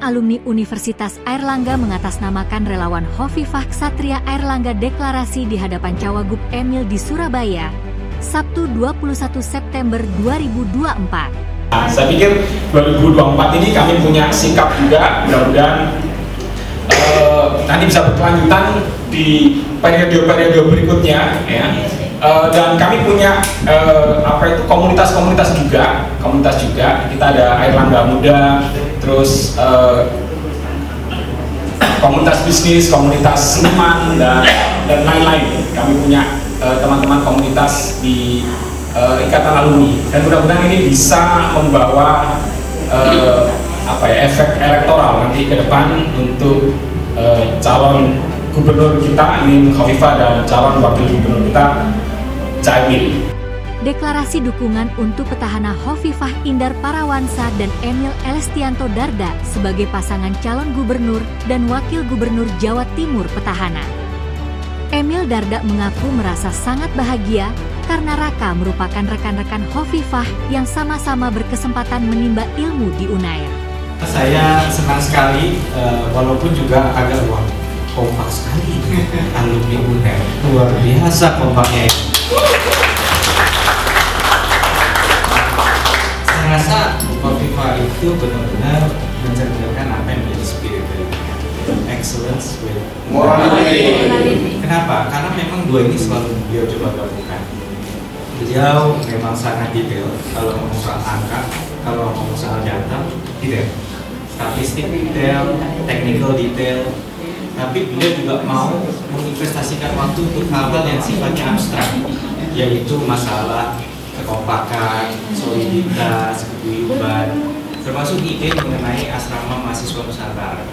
alumni Universitas Airlangga mengatasnamakan relawan Hovifah Ksatria Airlangga deklarasi di hadapan Cawagup Emil di Surabaya, Sabtu 21 September 2024. Saya pikir 2024 ini kami punya sikap juga, mudah-mudahan nanti bisa berkelanjutan di periode-periode berikutnya, ya. Dan kami punya komunitas juga. Kita ada Airlangga Muda, terus komunitas bisnis, komunitas seniman dan lain-lain. Kami punya teman-teman komunitas di Ikatan Alumni, dan mudah-mudahan ini bisa membawa efek elektoral nanti ke depan untuk calon gubernur kita ini Hovifah dan calon wakil gubernur kita Caimin. Deklarasi dukungan untuk petahana Hovifah Indar Parawansa dan Emil Elestianto Dardak sebagai pasangan calon gubernur dan wakil gubernur Jawa Timur petahana. Emil Dardak mengaku merasa sangat bahagia karena Raka merupakan rekan-rekan Hovifah yang sama-sama berkesempatan menimba ilmu di UNAIR. Saya senang sekali, walaupun juga agak kompak sekali alumni UNAIR, luar biasa kompaknya. Saya rasa Hovifah itu benar-benar mencerminkan apa yang menjadi spirit dari excellence with morality. Kenapa? Karena memang dua ini selalu beliau coba gabungkan. Beliau memang sangat detail kalau ngomong soal angka, kalau ngomong soal data, detail, statistik detail, technical detail. Tapi beliau juga mau menginvestasikan waktu untuk hal-hal yang sifatnya abstrak, yaitu masalah kekompakan, soliditas, keguyuban, termasuk ide mengenai asrama mahasiswa Nusantara.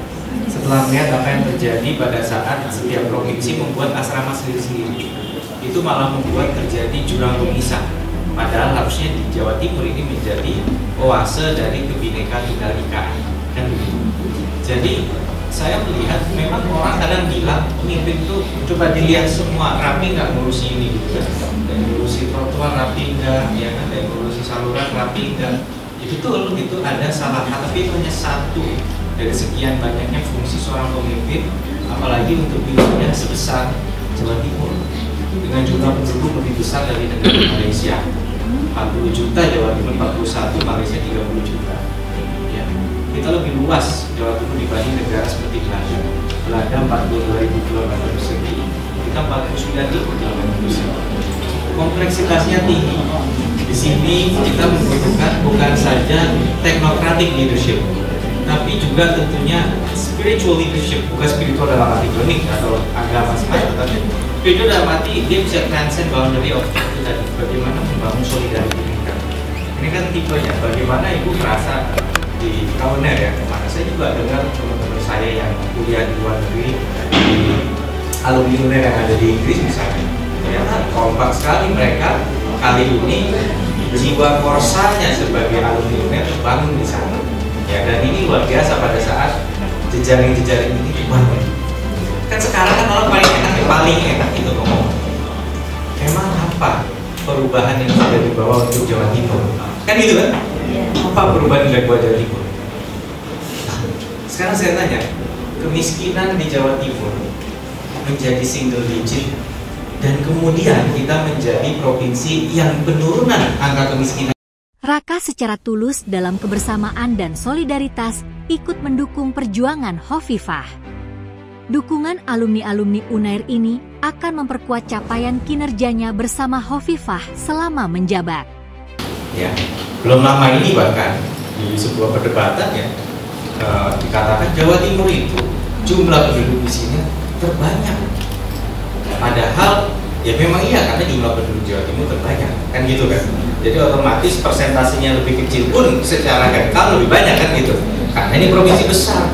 Setelah melihat apa yang terjadi pada saat setiap provinsi membuat asrama sendiri-sendiri, itu malah membuat terjadi jurang pemisah. Padahal harusnya di Jawa Timur ini menjadi oase dari Kebinekaan Tunggal Ika, kan begitu. Jadi saya melihat memang orang kadang bilang pemimpin itu coba dilihat semua rapi nggak ngurusi ini gitu kan, dan ngurusi trotoar rapi nggak, ya kan, dan ngurusi saluran rapi nggak. Itu ada salah, tapi itu hanya satu dari sekian banyaknya fungsi seorang pemimpin, apalagi untuk wilayah sebesar Jawa Timur dengan jumlah penduduk lebih besar dari negara Malaysia, 40 juta, Jawa Timur 41, Malaysia 30 juta. Ya, kita lebih luas Jawa Timur dibanding negara seperti Belanda. Belanda 42.000 km persegi, kita 49.000 km persegi. Kompleksitasnya tinggi. Di sini kita membutuhkan bukan saja technocratic leadership, tapi juga tentunya spiritual leadership, bukan spiritual dalam arti klinik atau agama semacam, tapi spiritual dalam arti dia bisa transcend boundary of itu tadi, bagaimana membangun solidaritas mereka. Ini kan tipenya, bagaimana ibu merasa di UNAIR ya, kemana saya juga dengar teman-teman saya yang kuliah di luar negeri, di alumni UNAIR yang ada di Inggris misalnya, ternyata kompak sekali mereka. Kali ini jiwa korsanya sebagai alumni UNAIR terbangun di sana. Ya, dan ini luar biasa pada saat jejaring-jejaring ini dibangun. Kan sekarang kan orang paling enak itu ngomong. Emang apa perubahan yang sudah dibawa untuk Jawa Timur? Kan gitu kan? Apa perubahan yang dibawa Jawa Timur? Nah, sekarang saya tanya, kemiskinan di Jawa Timur menjadi single digit, dan kemudian kita menjadi provinsi yang penurunan angka kemiskinan. Raka secara tulus dalam kebersamaan dan solidaritas ikut mendukung perjuangan Hovifah. Dukungan alumni-alumni UNAIR ini akan memperkuat capaian kinerjanya bersama Hovifah selama menjabat. Ya, belum lama ini bahkan di sebuah perdebatan ya dikatakan Jawa Timur itu jumlah penduduk di sini terbanyak. Padahal ya memang iya, karena jumlah penduduk Jawa Timur terbanyak, kan gitu kan. Jadi otomatis persentasenya lebih kecil pun secara kekal lebih banyak kan gitu. Karena ini provinsi besar,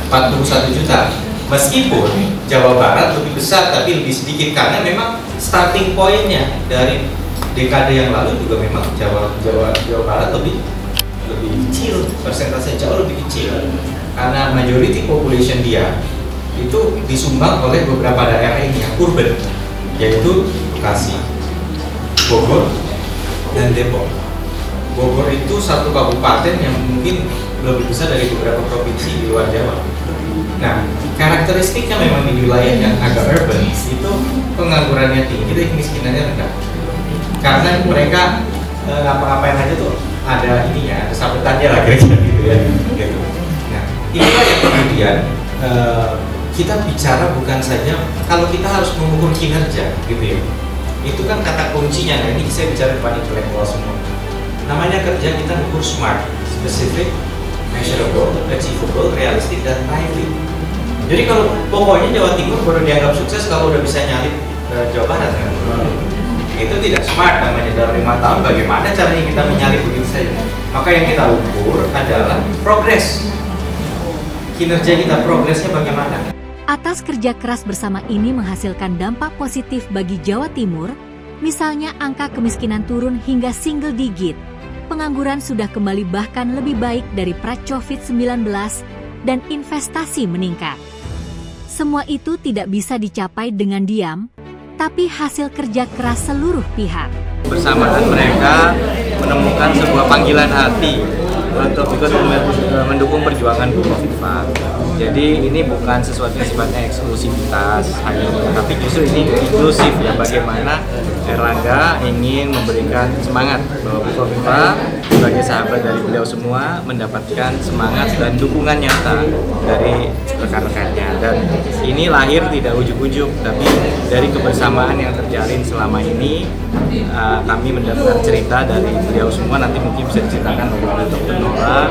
41 juta. Meskipun Jawa Barat lebih besar tapi lebih sedikit, karena memang starting pointnya dari dekade yang lalu juga memang Jawa Barat lebih kecil, persentasenya jauh lebih kecil. Karena majority population dia itu disumbang oleh beberapa daerah ini yang urban, yaitu Bekasi, Bogor, dan Depok. Bogor itu satu kabupaten yang mungkin lebih besar dari beberapa provinsi di luar Jawa. Nah, karakteristiknya memang di wilayah yang agak urban itu penganggurannya tinggi dan kemiskinannya rendah. Karena mereka ngapa-ngapain aja tuh ada ininya, ada sambutannya lah kira-kira gitu ya. Gitu. Nah, inilah yang kemudian kita bicara bukan saja kalau kita harus mengukur kinerja gitu ya. Itu kan kata kuncinya. Nah, ini saya bicara kepada intelektual semua. Namanya kerja kita mengukur smart, specific, measurable, achievable, realistic, dan timely. Jadi kalau pokoknya Jawa Timur baru dianggap sukses kalau udah bisa nyalip Jawa Barat kan? Itu tidak smart namanya. Dalam 5 tahun bagaimana caranya kita menyalip begitu saja? Maka yang kita ukur adalah progres. Kinerja kita, progresnya bagaimana? Atas kerja keras bersama ini menghasilkan dampak positif bagi Jawa Timur, misalnya angka kemiskinan turun hingga single digit. Pengangguran sudah kembali bahkan lebih baik dari pra-COVID-19 dan investasi meningkat. Semua itu tidak bisa dicapai dengan diam, tapi hasil kerja keras seluruh pihak. Bersamaan mereka menemukan sebuah panggilan hati untuk ikut mendukung perjuangan Bu Khofifah. Jadi ini bukan sesuatu yang sifatnya eksklusivitas hanya, tapi justru ini inklusif ya, bagaimana Erlangga ingin memberikan semangat bahwa Bu Khofifah sebagai sahabat dari beliau semua mendapatkan semangat dan dukungan nyata dari rekan-rekannya, dan ini lahir tidak ujuk-ujuk tapi dari kebersamaan yang terjalin selama ini. Kami mendengar cerita dari beliau semua, nanti mungkin bisa diceritakan oleh Dr. Nora,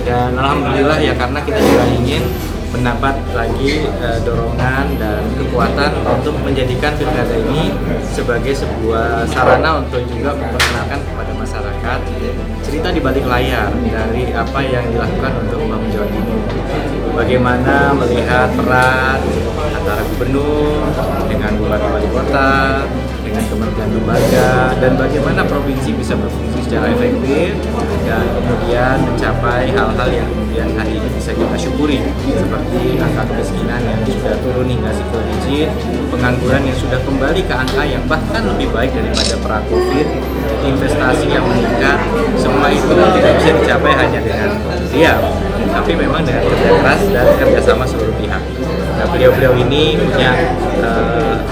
dan alhamdulillah ya, karena kita juga ingin mendapat lagi dorongan dan kekuatan untuk menjadikan pilkada ini sebagai sebuah sarana untuk juga memperkenalkan kepada masyarakat cerita di balik layar dari apa yang dilakukan untuk membangun Jawa Timur. Bagaimana melihat peran antara gubernur dengan bupati wali kota, dengan kementerian lembaga, dan bagaimana provinsi bisa berfungsi secara efektif dan kemudian mencapai hal-hal yang kemudian hari ini bisa kita syukuri, seperti angka kemiskinan yang sudah turun hingga single digit, pengangguran yang sudah kembali ke angka yang bahkan lebih baik daripada pra-Covid, investasi yang meningkat. Semua itu tidak bisa dicapai hanya dengan diam, tapi memang dengan kerja keras dan kerjasama seluruh pihak. Nah, beliau-beliau ini punya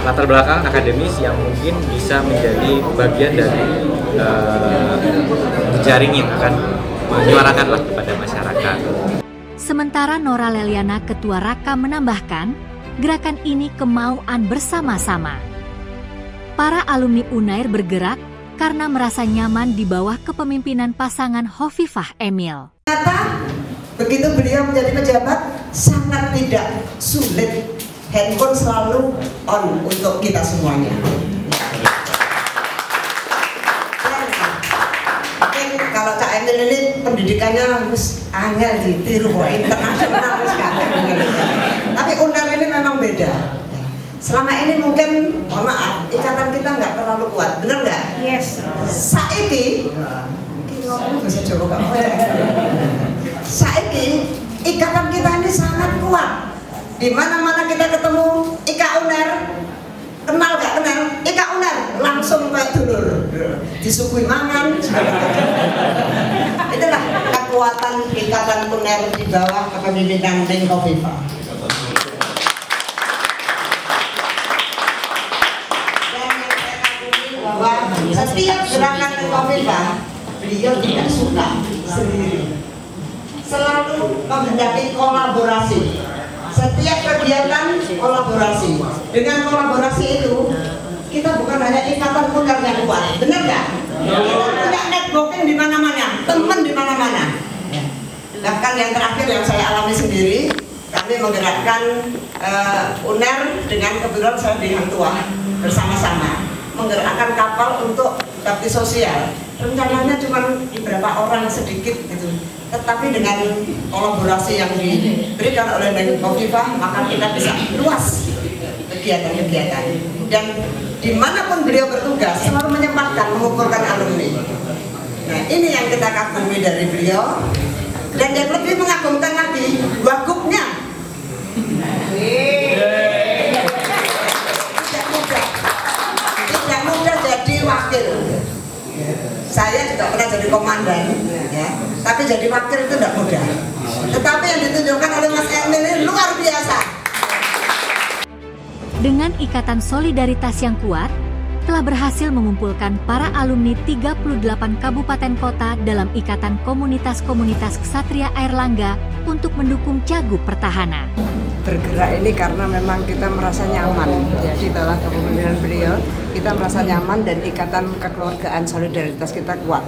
latar belakang akademis yang mungkin bisa menjadi bagian dari jejaring yang akan menyuarakanlah kepada masyarakat. Sementara Nora Leliana, Ketua Raka, menambahkan, gerakan ini kemauan bersama-sama. Para alumni Unair bergerak karena merasa nyaman di bawah kepemimpinan pasangan Khofifah Emil. Ternyata begitu beliau menjadi pejabat sangat tidak sulit, handphone selalu on untuk kita semuanya. Mungkin kalau Cak Emil ini pendidikannya harus angel ditiru internasional sekali. Tapi Unair ini memang beda. Selama ini mungkin, mohon maaf, ikatan kita nggak terlalu kuat, benar nggak? Yes. Saiki, ngomong bisa coba kamu. Saiki ikatan kita ini sangat kuat. Di mana-mana kita ketemu Ika Unair, kenal gak kenal Ika Unair, langsung kayak dulur, disuguhi mangan. Itulah kekuatan ikatan Unair di bawah kepemimpinan Neng Khofifah. Dan yang saya kagumi bahwa setiap gerakan Neng Khofifah beliau tidak suka sendiri, selalu menghendaki kolaborasi. Setiap kegiatan kolaborasi. Dengan kolaborasi itu kita bukan hanya ikatan Unair yang kuat, benar nggak? Kita punya networking di mana-mana, teman di mana-mana. Bahkan yang terakhir yang saya alami sendiri, kami menggerakkan Unair dengan kebetulan saya di Hang Tuah bersama-sama menggerakkan kapal untuk bakti sosial. Rencananya cuma beberapa orang sedikit gitu, tetapi dengan kolaborasi yang diberikan oleh Neng Khofifah, maka kita bisa luas kegiatan-kegiatan. Dan dimanapun beliau bertugas selalu menyempatkan mengumpulkan alumni. Nah, ini yang kita kagumi dari beliau. Dan yang lebih mengagumkan lagi, wagubnya. Tidak mudah jadi wakil. Saya juga pernah jadi komandan, ya. Tapi jadi wakil itu tidak mudah. Tetapi yang ditunjukkan oleh Mas Emil ini luar biasa. Dengan ikatan solidaritas yang kuat, telah berhasil mengumpulkan para alumni 38 kabupaten kota dalam ikatan komunitas-komunitas Ksatria Airlangga untuk mendukung Cagup Pertahanan. Bergerak ini karena memang kita merasa nyaman, jadi setelah kepemimpinan beliau kita merasa nyaman dan ikatan kekeluargaan solidaritas kita kuat.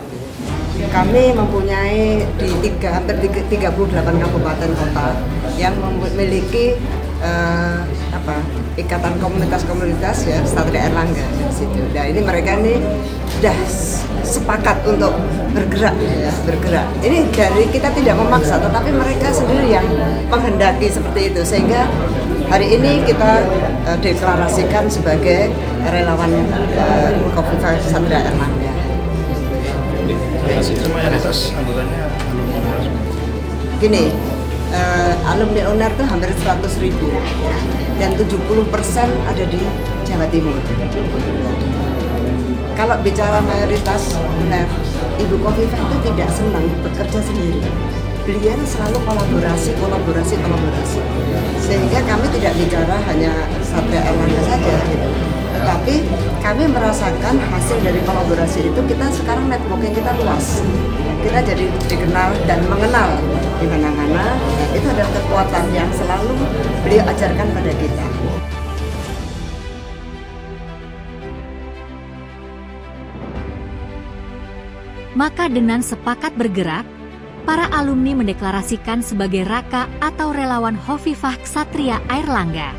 Kami mempunyai di hampir 38 kabupaten kota yang memiliki ikatan komunitas-komunitas ya Ksatria Airlangga di situ. Nah ini mereka ini sudah sepakat untuk bergerak ya, bergerak. Ini dari kita tidak memaksa, tetapi mereka sendiri yang menghendaki seperti itu, sehingga hari ini kita deklarasikan sebagai relawan Khofifah Ksatria Airlangga. Mayoritas anggotanya Gini, alumni UNER itu hampir 100.000 dan 70% ada di Jawa Timur. Kalau bicara mayoritas UNER, Ibu Khofifah itu tidak senang bekerja sendiri. Beliau selalu kolaborasi. Sehingga kami tidak bicara hanya Ksatria Airlangga saja gitu. Tetapi kami merasakan hasil dari kolaborasi itu, kita sekarang networking kita luas. Kita jadi dikenal dan mengenal di mana-mana. Itu adalah kekuatan yang selalu beliau ajarkan pada kita. Maka dengan sepakat bergerak, para alumni mendeklarasikan sebagai Raka atau relawan Khofifah Ksatria Airlangga.